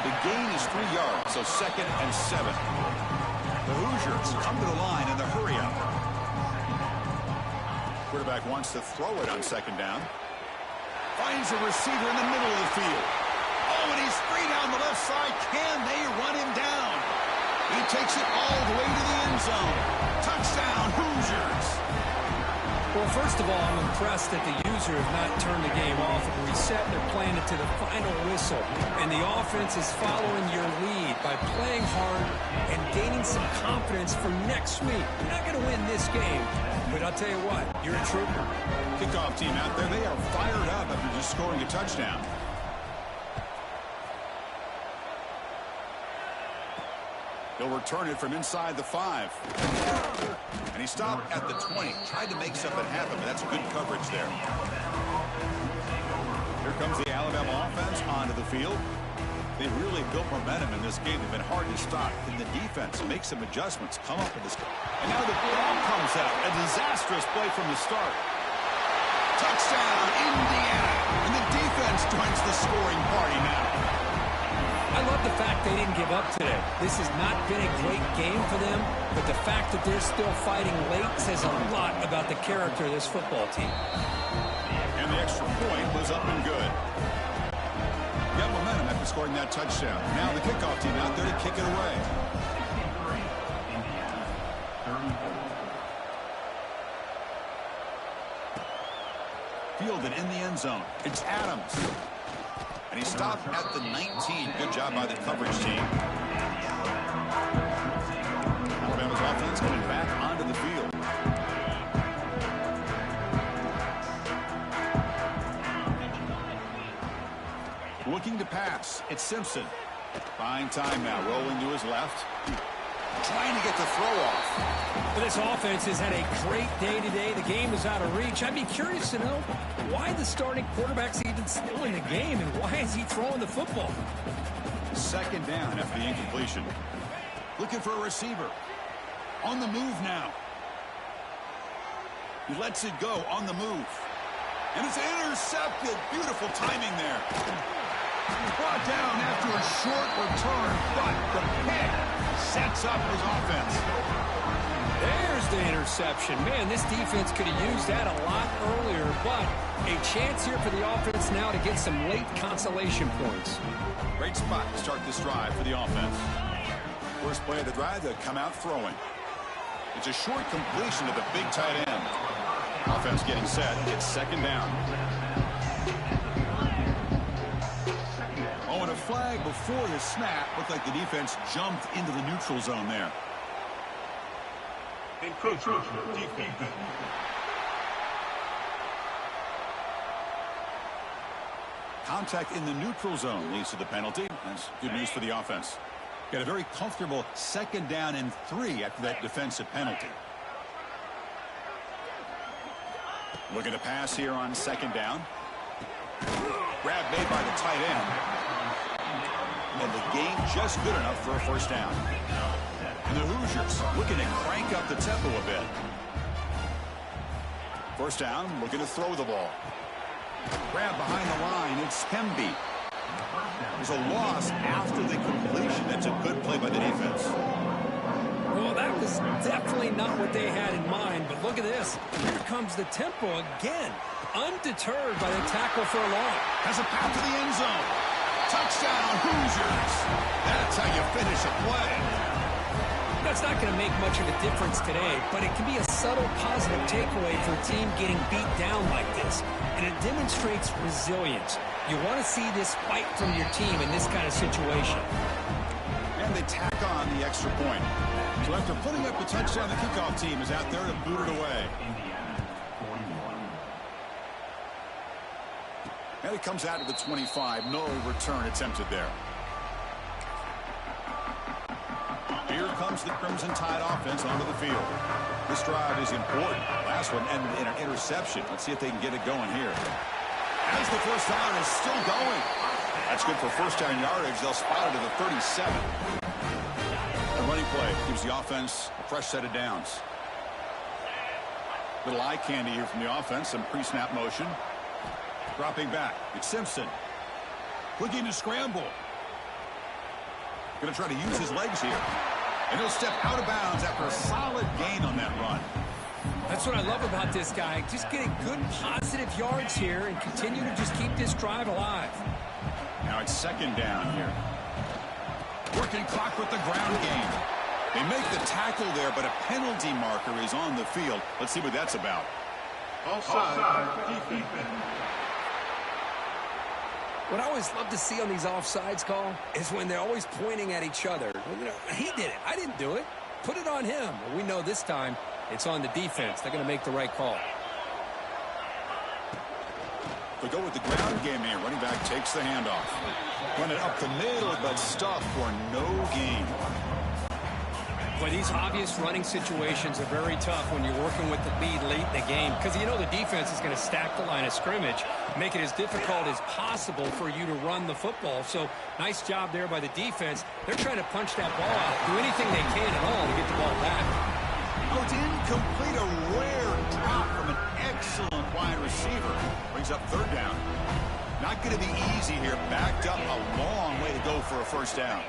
Speaker 1: The gain is 3 yards, so 2nd and 7. The Hoosiers come to the line in the hurry-up. Quarterback wants to throw it on 2nd down. Finds a receiver in the middle of the field. Oh, and he's free down the left side. Can they run him down? He takes it all the way to the end zone. Touchdown, Hoosiers.
Speaker 2: Well, first of all, I'm impressed that the Hoosiers have not turned the game off and reset. They're playing it to the final whistle. And the offense is following your lead by playing hard and gaining some confidence for next week. You're not going to win this game, but I'll tell you what, you're a trooper.
Speaker 1: Kickoff team out there, they are fired up after just scoring a touchdown. They'll return it from inside the 5. And he stopped at the 20. Tried to make something happen, but that's good coverage there. Here comes the Alabama offense onto the field. They really built momentum in this game. They've been hard to stop. Can the defense make some adjustments, come up with this? And now the ball comes out. A disastrous play from the start. Touchdown, Indiana. And the defense joins the scoring party now.
Speaker 2: I love the fact they didn't give up today. This has not been a great game for them, but the fact that they're still fighting late says a lot about the character of this football team.
Speaker 1: And the extra point was up and good. Got momentum after scoring that touchdown. Now the kickoff team out there to kick it away. Fielded in the end zone. It's Adams. And he stopped at the 19. Good job by the coverage team. Alabama's offense coming back onto the field. Looking to pass. It's Simpson. Fine time now. Rolling to his left. Trying to get the throw off.
Speaker 2: But this offense has had a great day today. The game is out of reach. I'd be curious to know why the starting quarterback's even still in the game and why is he throwing the football?
Speaker 1: 2nd down after the incompletion. Looking for a receiver. On the move now. He lets it go on the move. And it's intercepted. Beautiful timing there. Brought down after a short return, but the pick sets up his offense.
Speaker 2: There's the interception. Man, this defense could have used that a lot earlier, but a chance here for the offense now to get some late consolation points.
Speaker 1: Great spot to start this drive for the offense. First play of the drive, they'll come out throwing. It's a short completion to the big tight end. Offense getting set. It's second down. Oh, and a flag before the snap. Looked like the defense jumped into the neutral zone there. Defense. Contact in the neutral zone leads to the penalty. That's good news for the offense. Got a very comfortable second down and 3 after that defensive penalty. Looking to pass here on second down. Grab made by the tight end. And the gain just good enough for a first down. And the Hoosiers looking to crank up the tempo a bit. First down, looking to throw the ball. Grab behind the line, it's Hemby. There's a loss after the completion. That's a good play by the defense.
Speaker 2: Well, that was definitely not what they had in mind, but look at this. Here comes the tempo again. Undeterred by the tackle for a loss.
Speaker 1: Has a path to the end zone. Touchdown, Hoosiers. That's how you finish a play.
Speaker 2: That's not going to make much of a difference today, but it can be a subtle positive takeaway for a team getting beat down like this. And it demonstrates resilience. You want to see this fight from your team in this kind of situation.
Speaker 1: And they tack on the extra point. So after putting up the touchdown, the kickoff team is out there to boot it away. And it comes out to the 25. No return attempted there. Here comes the Crimson Tide offense onto the field. This drive is important. Last one ended in an interception. Let's see if they can get it going here. As the first down is still going. That's good for first down yardage. They'll spot it at the 37. The running play gives the offense a fresh set of downs. Little eye candy here from the offense. Some pre-snap motion. Dropping back. It's Simpson. Looking to scramble. Going to try to use his legs here. And he'll step out of bounds after a solid gain on that run.
Speaker 2: That's what I love about this guy. Just getting good positive yards here and continue to just keep this drive alive.
Speaker 1: Now it's second down here. Working clock with the ground game. They make the tackle there, but a penalty marker is on the field. Let's see what that's about. Offside.
Speaker 2: What I always love to see on these offsides call is when they're always pointing at each other. You know, he did it. I didn't do it. Put it on him. Well, we know this time it's on the defense. They're going to make the right call.
Speaker 1: They go with the ground game here. Running back takes the handoff. Run it up the middle, but stuffed for no gain.
Speaker 2: Boy, these obvious running situations are very tough when you're working with the lead late in the game because you know the defense is going to stack the line of scrimmage, make it as difficult as possible for you to run the football. So nice job there by the defense. They're trying to punch that ball out, do anything they can at all to get the ball back.
Speaker 1: Oh, it's incomplete, a rare drop from an excellent wide receiver. Brings up third down. Not going to be easy here. Backed up a long way to go for a first down.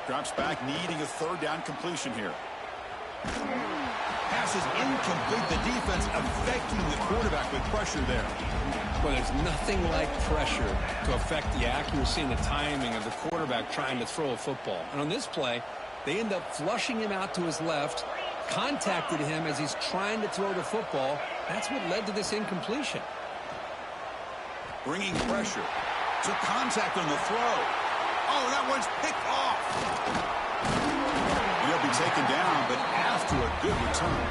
Speaker 1: Drops back, needing a third down completion here. Pass is incomplete. The defense affecting the quarterback with pressure there.
Speaker 2: Well, there's nothing like pressure to affect the accuracy and the timing of the quarterback trying to throw a football. And on this play, they end up flushing him out to his left, contacted him as he's trying to throw the football. That's what led to this incompletion.
Speaker 1: Bringing pressure. Took contact on the throw. Oh, that one's picked off. He'll be taken down, but after a good return.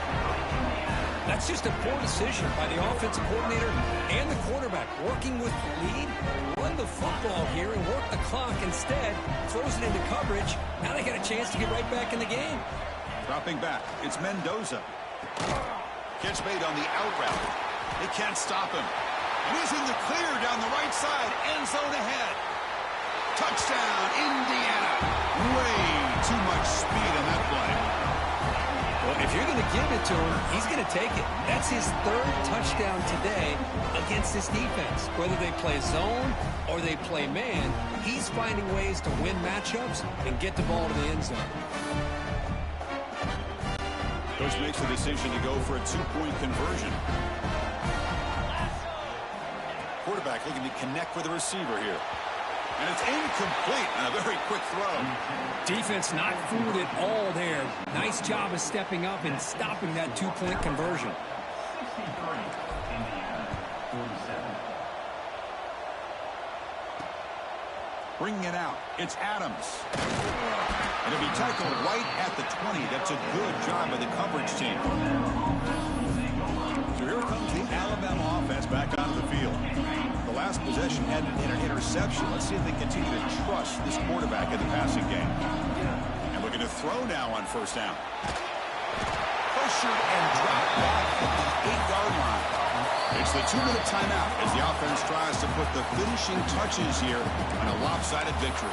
Speaker 2: That's just a poor decision by the offensive coordinator and the quarterback. Working with the lead, run the football here and work the clock. Instead, throws it into coverage. Now they got a chance to get right back in the game.
Speaker 1: Dropping back, it's Mendoza. Catch made on the out route. They can't stop him. And he's in the clear down the right side. End zone ahead. Touchdown, Indiana. Way too much speed on that play.
Speaker 2: Well, if you're going to give it to him, he's going to take it. That's his third touchdown today against this defense. Whether they play zone or they play man, he's finding ways to win matchups and get the ball to the end zone.
Speaker 1: Coach makes the decision to go for a two-point conversion. Quarterback looking to connect with the receiver here. And it's incomplete on a very quick throw.
Speaker 2: Defense not fooled at all there. Nice job of stepping up and stopping that two-point conversion.
Speaker 1: Bringing it out, it's Adams. And it'll be tackled right at the 20. That's a good job by the coverage team. So here comes the Alabama offense back onto the field. The last possession had an interception. Let's see if they continue to trust this quarterback in the passing game. And looking to throw now on first down. Pressured and dropped back at the 8-yard line. It's the 2-minute timeout as the offense tries to put the finishing touches here on a lopsided victory.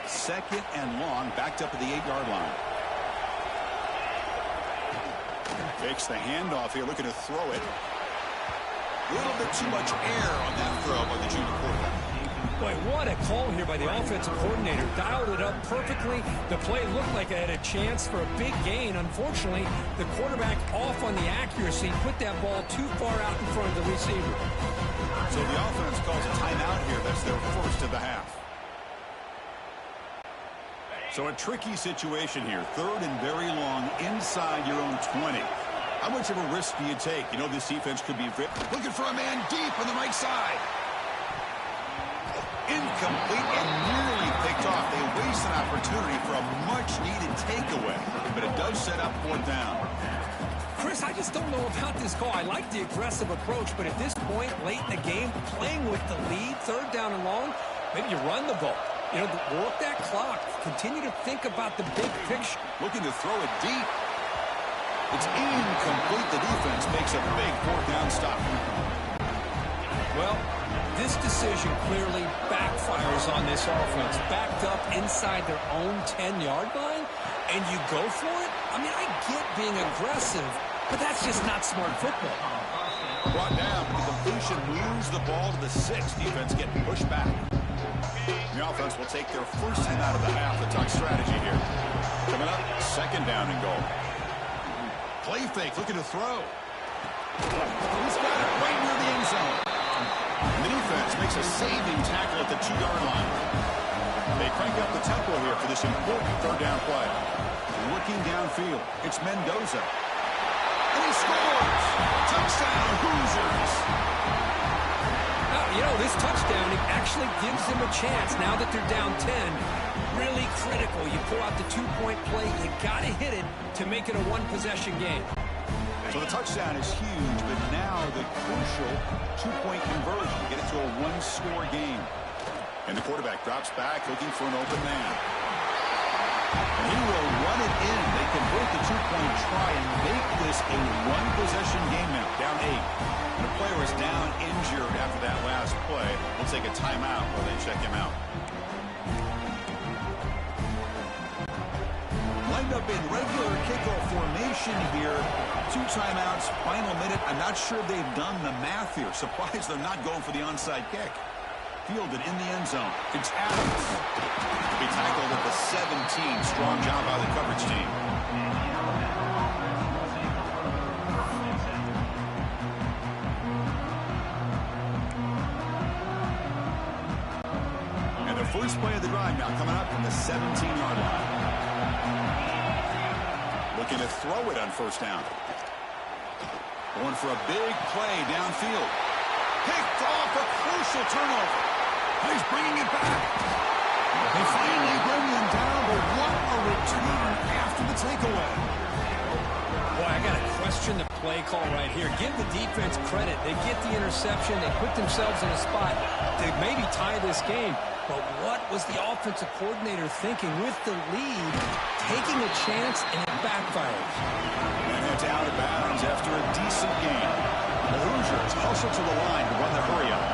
Speaker 1: Second and long, backed up at the 8-yard line. Takes the handoff here, looking to throw it. A little bit too much air on that throw by the junior quarterback.
Speaker 2: Boy, what a call here by the offensive coordinator. Dialed it up perfectly. The play looked like it had a chance for a big gain. Unfortunately, the quarterback off on the accuracy, put that ball too far out in front of the receiver.
Speaker 1: So the offense calls a timeout here. That's their first of the half. So a tricky situation here. Third and very long inside your own 20. How much of a risk do you take? You know this defense could be looking for a man deep on the right side. Incomplete and nearly picked off. They waste an opportunity for a much-needed takeaway, but it does set up fourth down.
Speaker 2: Chris, I just don't know about this call. I like the aggressive approach, but at this point, late in the game, playing with the lead, third down and long, maybe you run the ball. You know, work that clock. Continue to think about the big picture.
Speaker 1: Looking to throw it deep. It's incomplete. The defense makes a big fourth down stop.
Speaker 2: Well, this decision clearly backfires on this offense. Backed up inside their own 10-yard line, and you go for it? I mean, I get being aggressive, but that's just not smart football.
Speaker 1: Brought down, but the completion moves the ball to the 6. Defense getting pushed back. The offense will take their first time out of the half. The tuck strategy here. Coming up, second down and goal. Play fake, looking to throw. He's got it right near the end zone. And the defense makes a saving tackle at the 2-yard line. They crank up the tempo here for this important third down play. Looking downfield, it's Mendoza. And he scores! Touchdown, Hoosiers!
Speaker 2: You know, this touchdown actually gives them a chance now that they're down 10. Really critical. You pull out the two-point play. You got to hit it to make it a one-possession game.
Speaker 1: So the touchdown is huge, but now the crucial two-point conversion. Get it to a one-score game. And the quarterback drops back looking for an open man. And he will run it in. They convert the two-point try and make this a one-possession game now. Down 8. And the player is down injured after that last play. We'll take a timeout while they check him out. Lined up in regular kickoff formation here. 2 timeouts, final minute. I'm not sure they've done the math here. Surprised they're not going for the onside kick. Fielded in the end zone. It's Adams. Be tackled at the 17. Strong job by the coverage team. And the first play of the drive now coming up from the 17-yard line. Looking to throw it on first down. Going for a big play downfield. Picked off a crucial turnover. He's bringing it back. They finally bring him down, but what a return after the takeaway.
Speaker 2: Boy, I got to question the play call right here. Give the defense credit. They get the interception. They put themselves in a spot to maybe tie this game. But what was the offensive coordinator thinking with the lead, taking a chance, and it backfires?
Speaker 1: And it's out of bounds after a decent game. The Hoosiers hustle to the line to run the hurry-up.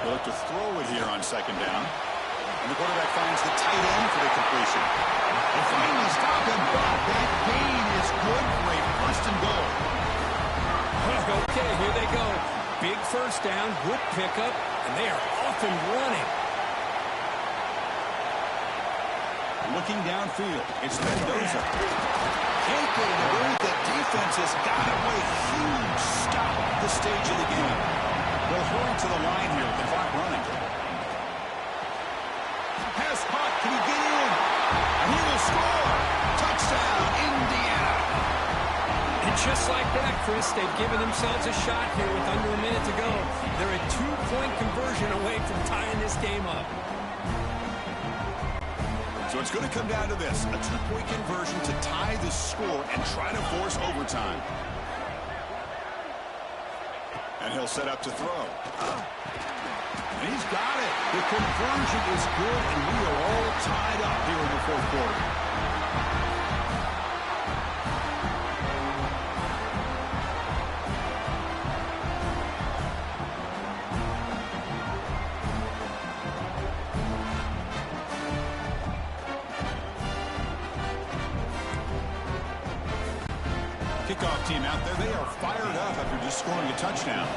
Speaker 1: They look to throw it here on second down. And the quarterback finds the tight end for the completion. They finally stop him, but that gain is good for a first and goal.
Speaker 2: Okay, here they go. Big first down, good pickup, and they are off and running.
Speaker 1: Looking downfield, it's Mendoza. Can't get it away. The defense has got away. Huge stop at this stage of the game. They'll hurry to the line here with the clock running. Pass caught. Can he get in? And he will score. Touchdown, Indiana.
Speaker 2: And just like that, Chris, they've given themselves a shot here with under a minute to go. They're a 2-point conversion away from tying this game up.
Speaker 1: So it's going to come down to this, a 2-point conversion to tie the score and try to force overtime. And he'll set up to throw. And he's got it. The conversion is good, and we are all tied up here in the fourth quarter. Kickoff team out there, they are fired up after just scoring a touchdown.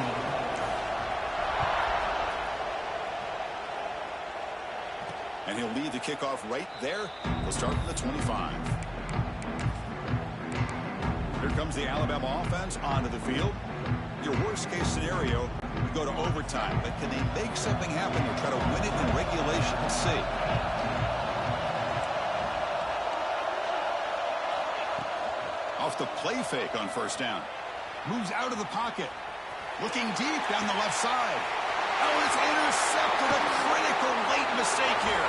Speaker 1: And he'll lead the kickoff right there. He'll start from the 25. Here comes the Alabama offense onto the field. Your worst case scenario would go to overtime, but can they make something happen or try to win it in regulation? Let's see. Off the play fake on first down. Moves out of the pocket. Looking deep down the left side. Oh, it's intercepted. A critical late mistake here.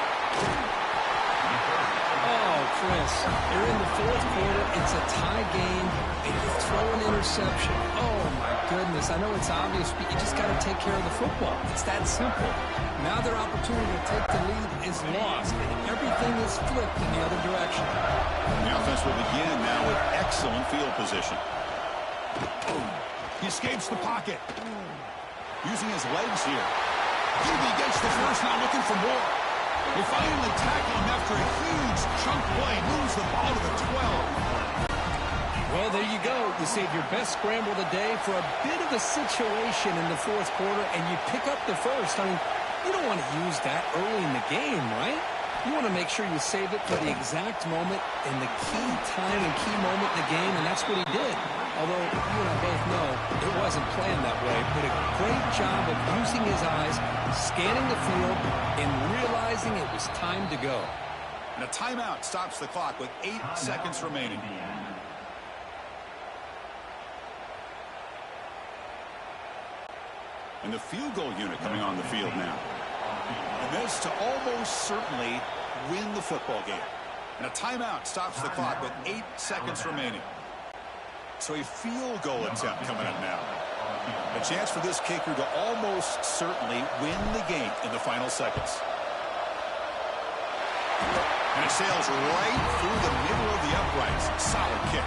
Speaker 2: Oh, Chris, you're in the fourth quarter. It's a tie game, and you throw an interception. Oh, my goodness. I know it's obvious, but you just got to take care of the football. It's that simple. Now their opportunity to take the lead is lost, and everything is flipped in the other direction.
Speaker 1: The offense will begin now with excellent field position. He escapes the pocket. Using his legs here. He gets the first now, looking for more. They finally tackle him after a huge chunk play. Moves the ball to the 12.
Speaker 2: Well, there you go. You save your best scramble of the day for a bit of a situation in the fourth quarter, and you pick up the first. I mean, you don't want to use that early in the game, right? You want to make sure you save it for the exact moment and the key time and key moment in the game, and that's what he did. Although you and I both know it wasn't planned that way, but a great job of using his eyes, scanning the field, and realizing it was time to go.
Speaker 1: And a timeout stops the clock with 8 seconds remaining. And the field goal unit coming on the field now. And this to almost certainly win the football game. And a timeout stops the clock with 8 seconds remaining. So a field goal attempt coming up now. A chance for this kicker to almost certainly win the game in the final seconds. And it sails right through the middle of the uprights. Solid kick.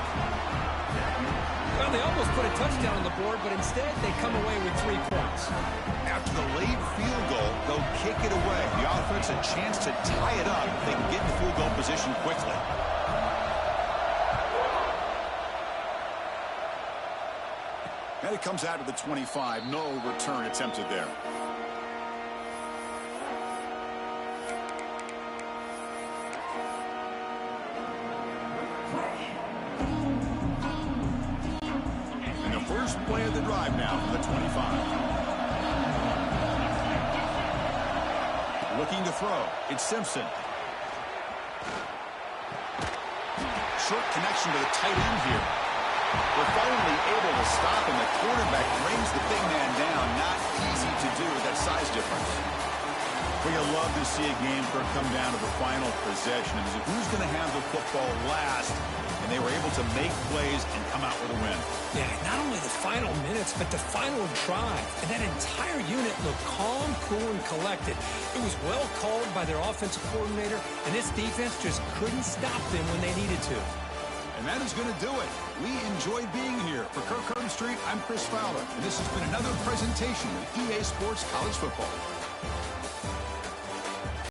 Speaker 2: Well, they almost put a touchdown on the board, but instead they come away with 3 points.
Speaker 1: After the late field goal, they'll kick it away. The offense a chance to tie it up if they can get in field goal position quickly. And it comes out of the 25. No return attempted there. And the first play of the drive now from the 25. Looking to throw. It's Simpson. Short connection to the tight end here. They're finally able to stop him. The quarterback brings the big man down. Not easy to do with that size difference. We love to see a game come down to the final possession. Who's going to have the football last? And they were able to make plays and come out with a win.
Speaker 2: Yeah, not only the final minutes, but the final drive. And that entire unit looked calm, cool, and collected. It was well called by their offensive coordinator, and this defense just couldn't stop them when they needed to.
Speaker 1: And that is going to do it. We enjoyed being here. For Kirk Herbstreit, I'm Chris Fowler, and this has been another presentation of EA Sports College Football.